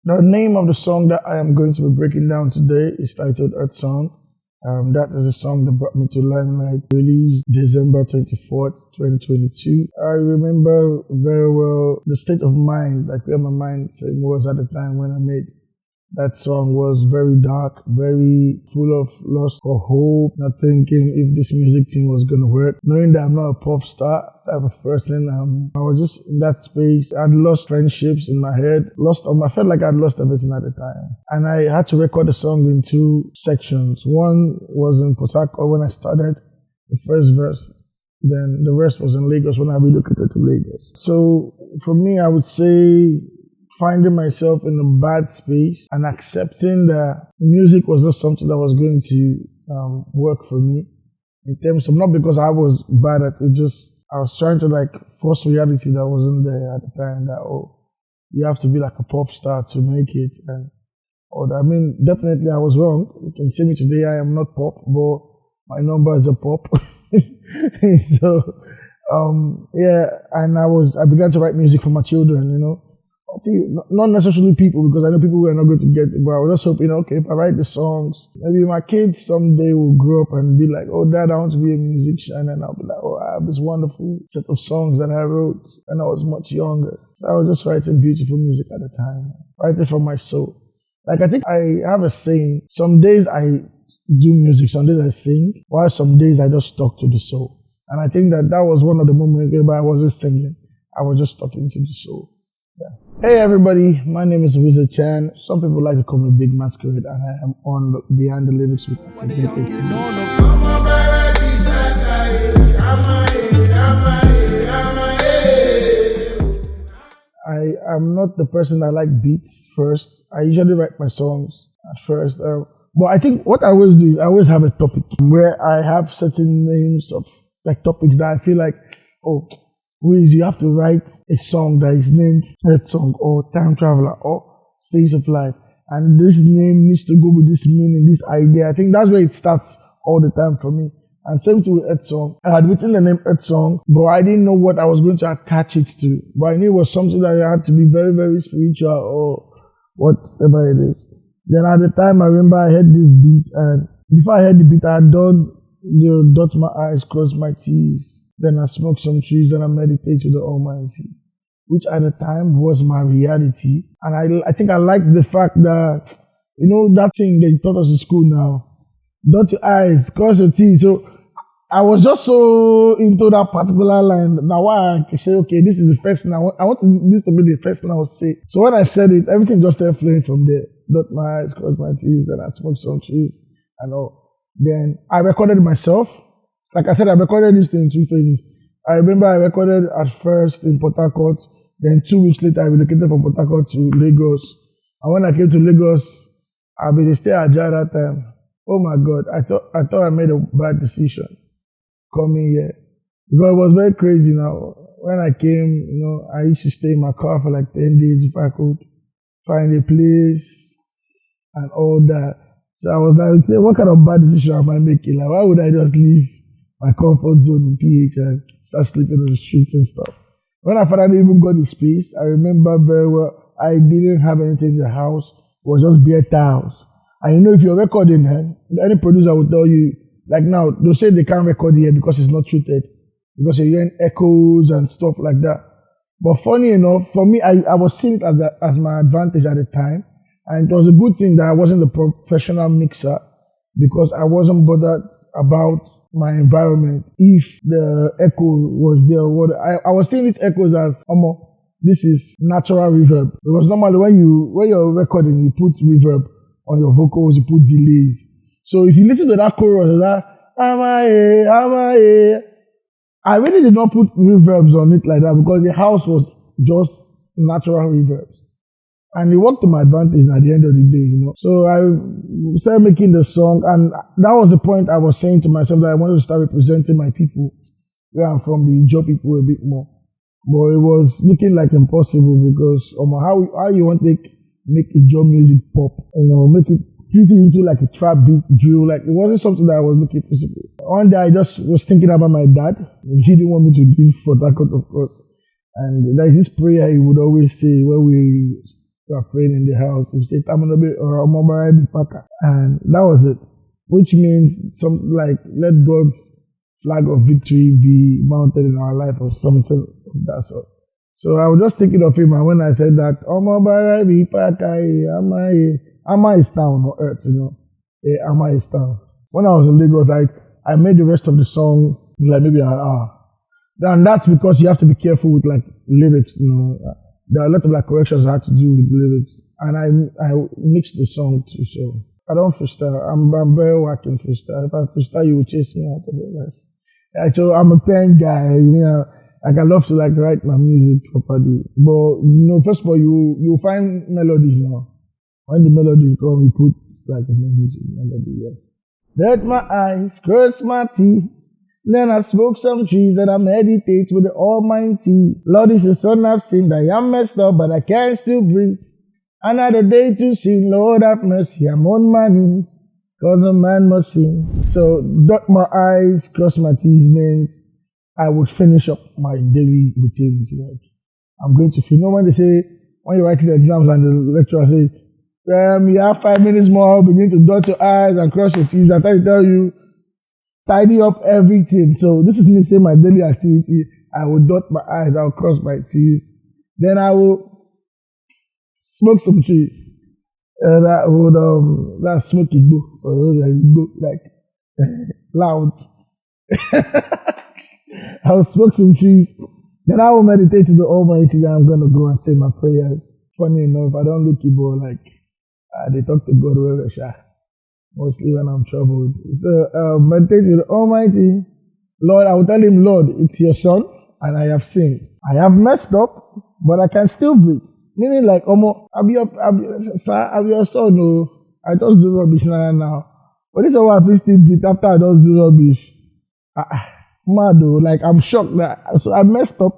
The name of the song that I am going to be breaking down today is titled Earth Song. That is a song that brought me to limelight, released December 24th, 2022. I remember very well the state of mind, like where my mind frame was at the time when I made that song. Was very dark, very full of lust for hope, not thinking if this music thing was going to work, knowing that I'm not a pop star type of person. I was just in that space. I'd lost friendships in my head, I felt like I'd lost everything at the time. And I had to record the song in two sections. One was in Port Harcourt when I started, the first verse. Then the rest was in Lagos when I relocated to Lagos. So for me, I would say finding myself in a bad space and accepting that music was not something that was going to work for me, in terms of, not because I was bad at it, just I was trying to like force reality that wasn't there at the time, that you have to be like a pop star to make it. And I mean, definitely I was wrong. You can see me today, I am not pop, but my numbers are pop. So yeah, and I began to write music for my children, not necessarily people, because I know people who are not going to get it, but I was just hoping, okay, if I write the songs, maybe my kids someday will grow up and be like, oh, Dad, I want to be a musician. And I'll be like, oh, I have this wonderful set of songs that I wrote when I was much younger. So I was just writing beautiful music at the time, writing from my soul. Like, I think I have a saying, some days I do music, some days I sing, while some days I just talk to the soul. And I think that was one of the moments where I wasn't singing, I was just talking to the soul. Yeah. Hey everybody, my name is Wizard Chan. Some people like to call me Big Masquerade, and I am on Behind the Lyrics with invocation. I am not the person that like beats first. I usually write my songs at first. But I think what I always do is I always have a topic where I have certain names of like topics that I feel like, Wiz, you have to write a song that is named Earth Song or Time Traveler or Stage of Life. And this name needs to go with this meaning, this idea. I think that's where it starts all the time for me. And same thing with Earth Song. I had written the name Earth Song, but I didn't know what I was going to attach it to. But I knew it was something that had to be very, very spiritual or whatever it is. Then at the time, I remember I heard this beat, and before I heard the beat, I had done dot my eyes, cross my T's. Then I smoke some trees, then I meditate to the Almighty, which at the time was my reality. And I think I liked the fact that, that thing they taught us in school now, dot your eyes, cross your teeth. So I was just so into that particular line. Now I can say, okay, this is the first thing I want this to be the first thing I will say. So when I said it, everything just started flowing from there. Dot my eyes, cross my teeth, then I smoked some trees and all. Then I recorded it myself. Like I said, I recorded this thing in two phases. I remember I recorded at first in Port Harcourt, then 2 weeks later I relocated from Port Harcourt to Lagos. And when I came to Lagos, I been stay at Jai that time. Oh my God, I thought I made a bad decision coming here. Because it was very crazy now. When I came, I used to stay in my car for like 10 days if I could find a place and all that. So I was like, what kind of bad decision am I making? Like, why would I just leave my comfort zone in PH and start sleeping on the streets and stuff? When I finally even got the space, I remember very well, I didn't have anything in the house. It was just bare tiles. And if you're recording, any producer will tell you, like now, they'll say they can't record here because it's not treated, because you're hearing echoes and stuff like that. But funny enough, for me, I was seeing it as my advantage at the time. And it was a good thing that I wasn't a professional mixer, because I wasn't bothered about my environment. If the echo was there, I was seeing these echoes as, this is natural reverb. Because normally when you're recording, you put reverb on your vocals, you put delays. So if you listen to that chorus, I really did not put reverbs on it like that, because the house was just natural reverbs. And it worked to my advantage at the end of the day, So I started making the song, and that was the point I was saying to myself that I wanted to start representing my people, where I'm from, the Ijo people, a bit more. But it was looking like impossible, because how you want to make Ijo music pop, make it into like a trap beat drill, like it wasn't something that I was looking for. One day I just was thinking about my dad. He didn't want me to leave Port Harcourt, of course. And there's this prayer he would always say when we We were praying in the house. We said, Tamanobe or Omobara Bipaka. And that was it. Which means something like, let God's flag of victory be mounted in our life or something of that sort. So I would just take it off him, and when I said that, Omobara Bipaka, Ama is town or earth, Ama is town. When I was in Lagos, I made the rest of the song like maybe an hour. And that's because you have to be careful with like lyrics, There are a lot of like corrections I had to do with lyrics. And I mixed the song too, so I don't freestyle. I'm very working freestyle. If I freestyle, you will chase me out of your life. Yeah, so I'm a pen guy, like I love to like write my music properly. But first of all, you find melodies now. When the melody come, we put like a music melody. Yeah. Let my eyes, curse my teeth. Then I smoke some trees, then I meditate with the Almighty. Lord is the son I've sinned. I am messed up, but I can still breathe. Another day to sin, Lord have mercy. I'm on my knees, cause a man must sin. So dot my I's, cross my T's means I would finish up my daily routines. Like I'm going to finish. When they say, when you're writing the exams and the lecturer says, you have 5 minutes more, begin to dot your I's and cross your T's. I tell you, tidy up everything. So this is me saying my daily activity. I will dot my I's, I will cross my T's. Then I will smoke some trees. And I would that's smoke Igbo, like loud. I will smoke some trees. Then I will meditate to the Almighty. Then I'm gonna go and say my prayers. Funny enough, I don't look Igbo like they talk to God wherever mostly when I'm troubled. So meditate with the Almighty. Lord, I will tell him, Lord, it's your son, and I have sinned. I have messed up, but I can still breathe. Meaning like, I'm your son, no. I just do rubbish now. But this is what I still breathe after I just do rubbish. Mad though, like I'm shocked that so I messed up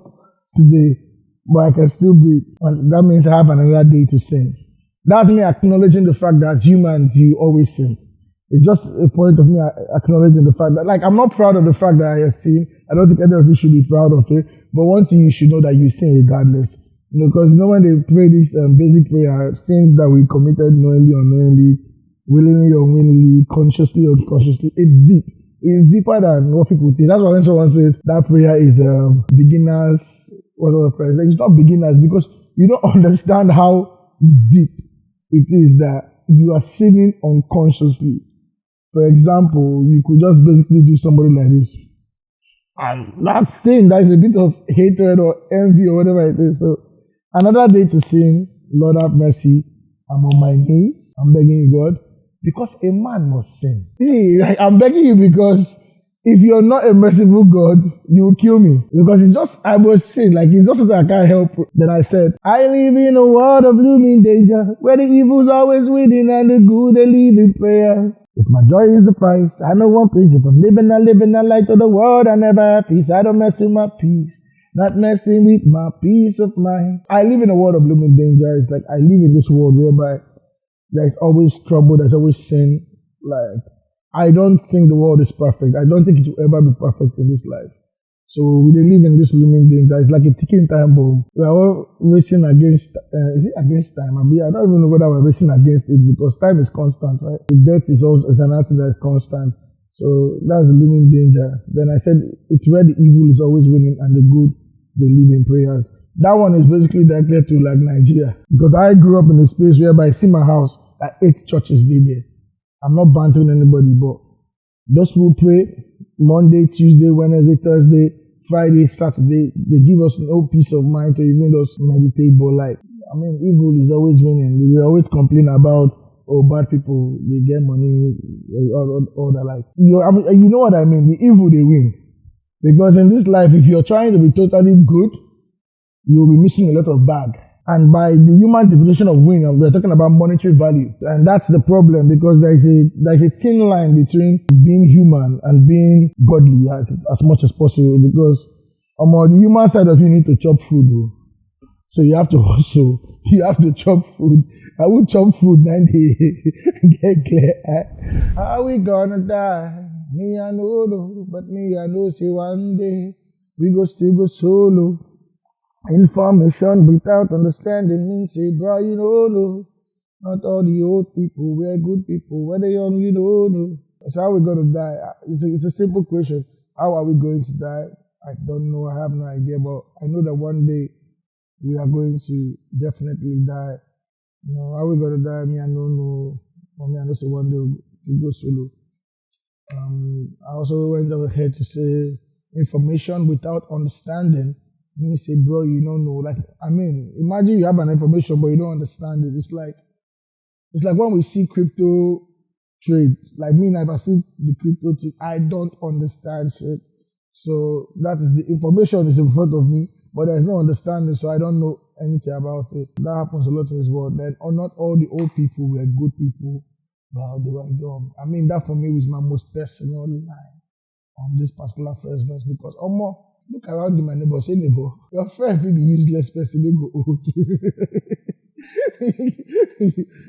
today, but I can still breathe. And that means I have another day to sin. That's me acknowledging the fact that humans, you always sin. It's just a point of me acknowledging the fact that, like, I'm not proud of the fact that I have sinned. I don't think any of you should be proud of it. But one thing you should know that you sin regardless. Because when they pray this basic prayer, sins that we committed knowingly or unknowingly, willingly or unwillingly, consciously or unconsciously, it's deep. It's deeper than what people think. That's why when someone says that prayer is beginners, whatever prayer, it's not beginners because you don't understand how deep it is that you are sinning unconsciously. For example, you could just basically do somebody like this. And that's sin. That is a bit of hatred or envy or whatever it is. So another day to sin, Lord have mercy. I'm on my knees. I'm begging you, God, because a man must sin. See, I'm begging you because if you're not a merciful God, you will kill me. Because I must sin. Like, it's just something I can't help. Then I said, I live in a world of looming danger, where the evil's always winning and the good they live in prayer. If my joy is the price, I know one place. If I'm living a light of the world, I never have peace. I don't mess with my peace. Not messing with my peace of mind. I live in a world of looming danger. It's like I live in this world whereby there's always trouble, there's always sin. Like, I don't think the world is perfect. I don't think it will ever be perfect in this life. So we live in this looming danger. It's like a ticking time bomb. We are all racing against, is it against time? I don't even know whether we're racing against it because time is constant, right? The death is also an acting that is constant. So that's the looming danger. Then I said, it's where the evil is always winning and the good, they live in prayers. That one is basically directed to like Nigeria. Because I grew up in a space whereby I see my house, like 8 churches there. I'm not bantering anybody, but those people pray Monday, Tuesday, Wednesday, Thursday, Friday, Saturday. They give us no peace of mind to even just meditate. But like, evil is always winning. We always complain about, bad people, they get money, all that. Like, you know what I mean? The evil, they win. Because in this life, if you're trying to be totally good, you'll be missing a lot of bad. And by the human definition of win, we're talking about monetary value. And that's the problem because there's a thin line between being human and being godly as much as possible. Because on the human side of you need to chop food. So you have to hustle. You have to chop food. I will chop food 90 get clear. How we gonna die? Me I know, but me I know say one day we go still go solo. Information without understanding means, say, bro, you don't know. Not all the old people, we're good people. When they're young, you don't know. So how are we going to die? It's a simple question. How are we going to die? I don't know. I have no idea. But I know that one day we are going to definitely die. You know, how we going to die? Me, I don't know. For me, I know say one day we go solo. I also went ahead to say information without understanding means, say, bro, you don't know. Like, I mean, imagine you have an information but you don't understand it. It's like when we see crypto trade. Like me, if I see the crypto thing, I don't understand shit. So that is the information is in front of me, but there's no understanding, so I don't know anything about it. That happens a lot in this world. Then, or not all the old people were good people. Well, they were young. I mean, that for me was my most personal line on this particular first verse because look around in my neighbor, say neighbor, your friend will be useless person, they go old.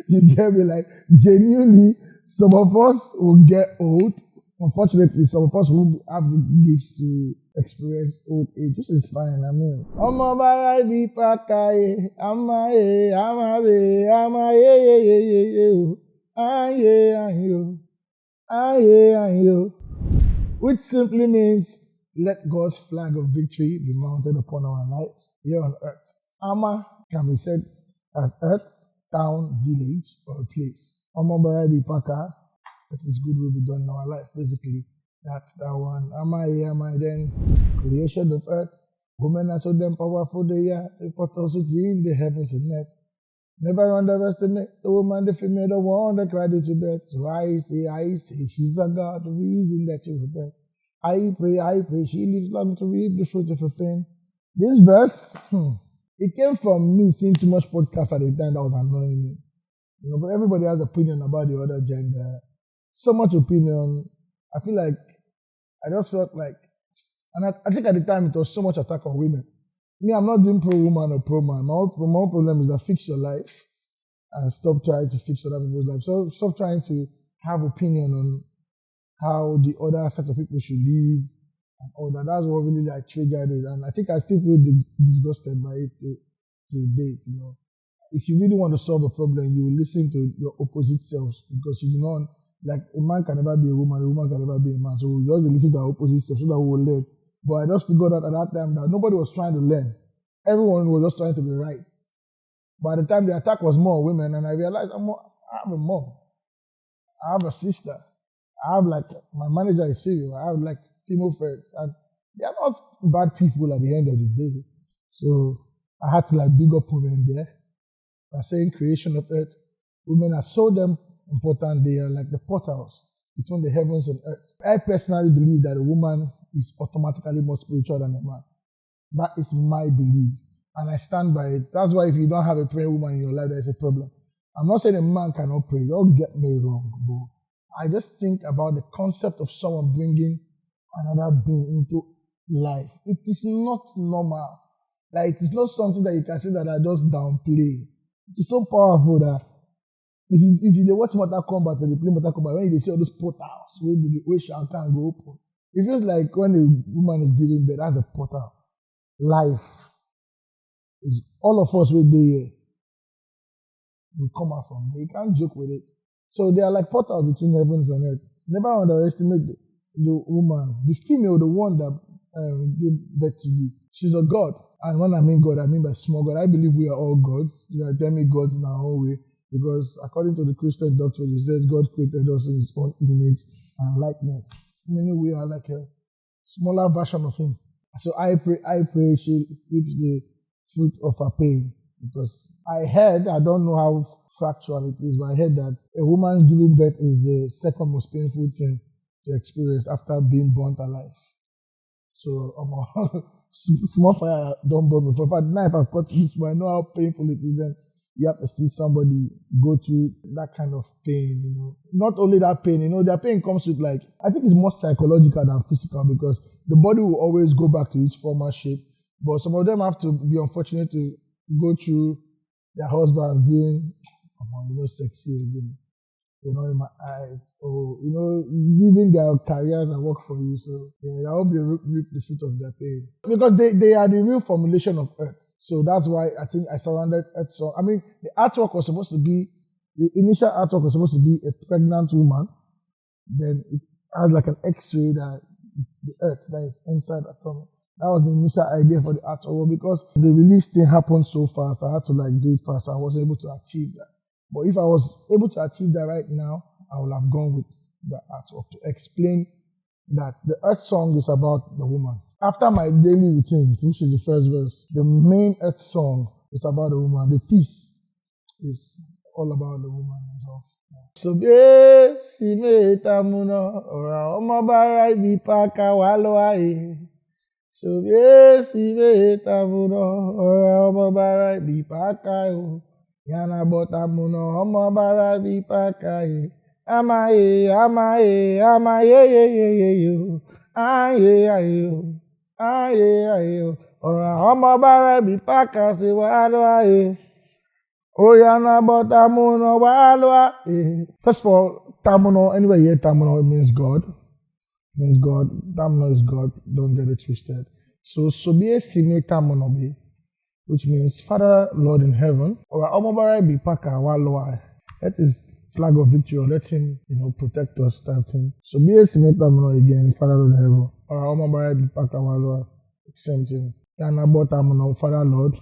You get me? Like, genuinely, some of us will get old. Unfortunately, some of us will have the gifts to experience old age, which is fine. I mean, which simply means let God's flag of victory be mounted upon our lives here on earth. Ama can be said as earth, town, village, or a place. That is good will be done in our life, basically. That's that one. Am I then creation of earth? Women are so damn powerful they are, also in the heavens and earth. Never underestimate the woman, the female, the one that cried you to bed. So I say, she's a God, the reason that you were dead. I pray, she lives long to reap the fruit of her pain. This verse, it came from me seeing too much podcast at the time that was annoying me. You know, but everybody has opinion about the other gender. So much opinion. I feel like I just felt like, and I think at the time it was so much attack on women. Me, I'm not doing pro-woman or pro-man. My own problem is that fix your life and stop trying to fix other people's lives. So stop trying to have opinion on how the other set of people should live and all that. That's what really like triggered it. And I think I still feel disgusted by it to date, you know. If you really want to solve a problem, you will listen to your opposite selves because you do not, like a man can never be a woman can never be a man. So we just listen to our opposite selves so that we will learn. But I just figured out at that time that nobody was trying to learn. Everyone was just trying to be right. By the time the attack was more women, and I realized I have a mom. I have a sister. I have like, my manager is female. I have like female friends. And they are not bad people at the end of the day. So I had to like big up women there. By saying creation of earth, women are so damn important. They are like the portals between the heavens and earth. I personally believe that a woman is automatically more spiritual than a man. That is my belief. And I stand by it. That's why if you don't have a praying woman in your life, there's a problem. I'm not saying a man cannot pray. Don't get me wrong, but I just think about the concept of someone bringing another being into life. It is not normal. Like, it is not something that you can say that I just downplay. It is so powerful that if you watch Mortal Kombat and they play Mortal Kombat, when you see all those portals where Shao Kahn go open, it feels like when a woman is giving birth, that's a portal. Life is all of us will be here. We come out from there. You can't joke with it. So they are like portals between heavens and earth. Never underestimate the woman, the female, the one that gave birth to you. She's a god. And when I mean God, I mean by small God. I believe we are all gods. You are demigods in our own way. Because according to the Christian doctrine, it says God created us in his own image and likeness. Meaning we are like a smaller version of him. So I pray she reaps the fruit of her pain. Because I heard, I don't know how factual it is, but I heard that a woman giving birth is the second most painful thing to experience after being burnt alive. So small fire don't burn me. For fact, now if I've got this, I know how painful it is. Then you have to see somebody go through that kind of pain, you know. Not only that pain, you know, their pain comes with like, I think it's more psychological than physical because the body will always go back to its former shape. But some of them have to be unfortunate to go through their husbands doing, sexy again. in my eyes, or leaving their careers and work for you. So yeah, I hope they reap the fruit of their pain, because they are the real formulation of Earth. So that's why I think I surrounded Earth song. I mean, the initial artwork was supposed to be a pregnant woman. Then it has like an X-ray that it's the Earth that is inside the atomic. That was the initial idea for the artwork, because the release thing happened so fast. I had to do it fast. So I was able to achieve that. But if I was able to achieve that right now, I would have gone with the artwork to explain that the Earth song is about the woman. After my daily routine, which is the first verse, the main Earth song is about the woman. The piece is all about the woman herself. So si me tamuno ora omo bara ibi paka walo aye. So si me tamuno ora omo bara ibi paka yo. Yana botamuno omo bara ibi paka ye. Amaye yo. Aye. Ora omo bara ibi paka se walo aye. First of all, Tamuno, anywhere you hear Tamuno, it means God. It means God. Tamuno is God. Don't get it twisted. So, Sobie Sime Tamuno be, which means Father, Lord in heaven. Or Omobara be Paka Waloa. That is flag of victory. Or let him, protect us type thing. Sobie Sime Tamuno again, Father, Lord in heaven. Or Omobara be Paka Waloa. Same thing. Yanabo Tamuno, Father, Lord.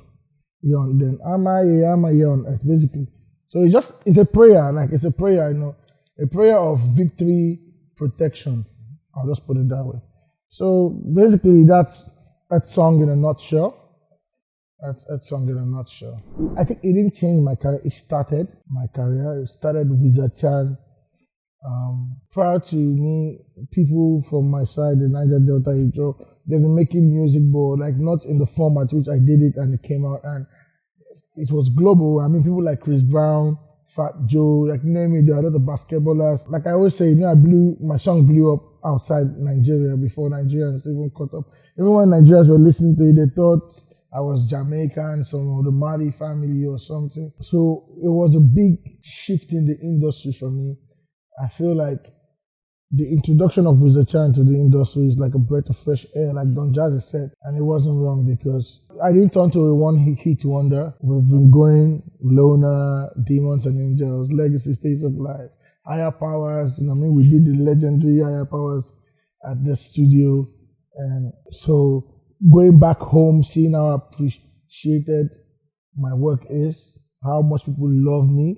Then am I here on earth, basically. So it's a prayer, it's a prayer, a prayer of victory, protection. I'll just put it that way. So basically that's that song in a nutshell. That's that song in a nutshell. I think it didn't change my career. It started my career. It started with Zachan. Prior to me, people from my side, the Niger Delta, they've been making music, but not in the format which I did it and it came out, and it was global. I mean, people like Chris Brown, Fat Joe, name it, there are a lot of basketballers. Like I always say, my song blew up outside Nigeria before Nigerians even caught up. Even when Nigerians were listening to it, they thought I was Jamaican, some of the Mali family or something. So it was a big shift in the industry for me. I feel like the introduction of Zachan to the industry is like a breath of fresh air, like Don Jazzy said, and it wasn't wrong, because I didn't turn to a one-hit wonder. We've been going Loner, Demons and Angels, Legacy, States of Life, Higher Powers. We did the legendary Higher Powers at the studio, and so going back home, seeing how appreciated my work is, how much people love me.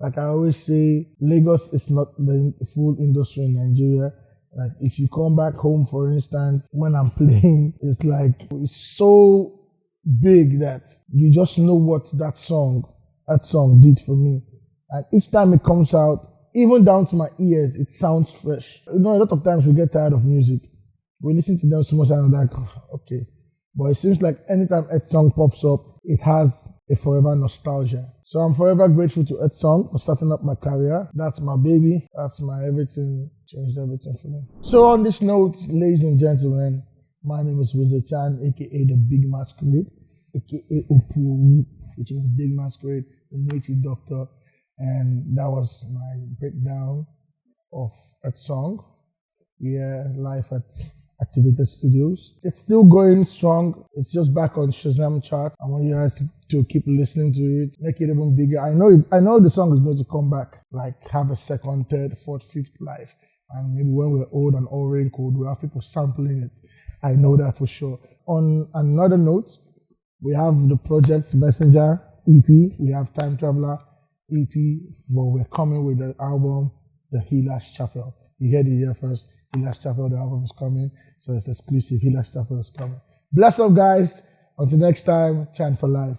Like I always say, Lagos is not the full industry in Nigeria. Like if you come back home, for instance, when I'm playing, it's so big that you just know what that song did for me. And each time it comes out, even down to my ears, it sounds fresh. A lot of times we get tired of music. We listen to them so much and I'm like, okay. But it seems like anytime Ed Song pops up, it has a forever nostalgia. So I'm forever grateful to Ed Song for starting up my career. That's my baby. That's my everything. Changed everything for me. So on this note, ladies and gentlemen, my name is Zachan, aka the Big Masquerade, aka Opu, which means Big Masquerade, the native doctor. And that was my breakdown of Ed Song. Yeah, live at AKtivated Studios. It's still going strong. It's just back on Shazam chart. I want you guys to keep listening to it, make it even bigger. I know the song is going to come back, have a second, third, fourth, fifth life. And maybe when we're old and all wrinkled, we'll have people sampling it. I know that for sure. On another note, we have the Project Messenger EP. We have Time Traveler EP. But we're coming with the album, The Healer's Chapel. You heard it here first. Healer's Chapel, the album is coming. So it's exclusive. Healer's Chapel is coming. Bless up, guys. Until next time, chant for life.